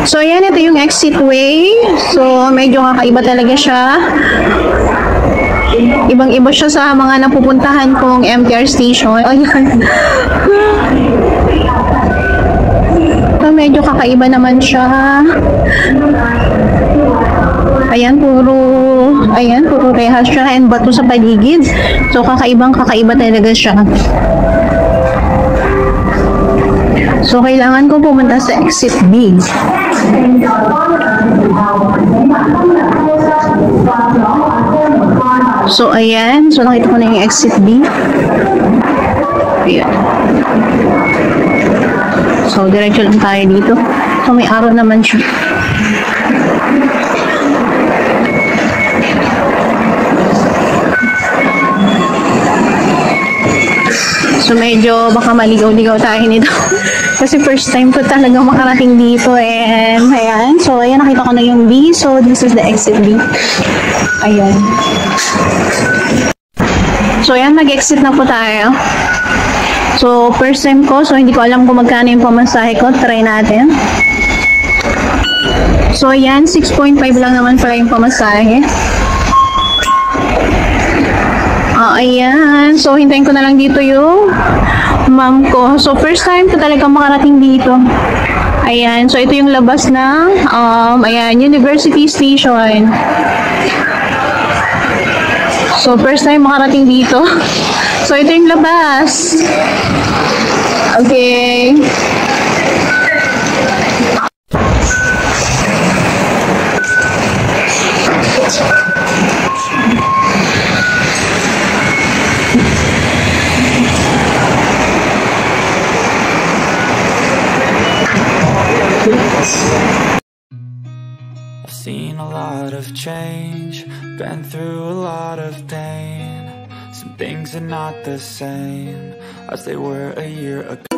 So, ayan, ito yung exit way. So, medyo kakaiba talaga siya. Ibang-iba siya sa mga napupuntahan kong MTR station. Ayan. So, medyo kakaiba naman siya. Ayan, puro rehas siya and bato sa paligid. So, kakaiba talaga siya. So, kailangan ko pumunta sa exit B. So, ayan. So, nakita ko na yung exit B. Ayan. So, diretso lang tayo dito. So, may araw naman siya. So, medyo baka maligaw-ligaw tayo nito. Kasi first time ko talagang makarating dito. And, ayan. So, ayan, nakita ko na yung B. So, this is the exit B. Ayan. So, ayan, nag-exit na po tayo. So, first time ko. So, hindi ko alam kung magkano yung pamasahe ko. Try natin. So, ayan, 6.5 lang naman pala yung pamasahe. Ayan. So, hintayin ko na lang dito yung ma'am ko. So, first time ko talaga makarating dito. Ayan. So, ito yung labas ng, ayan, University Station. So, first time makarating dito. So, ito yung labas. Okay. I've seen a lot of change, been through a lot of pain. Some things are not the same as they were a year ago.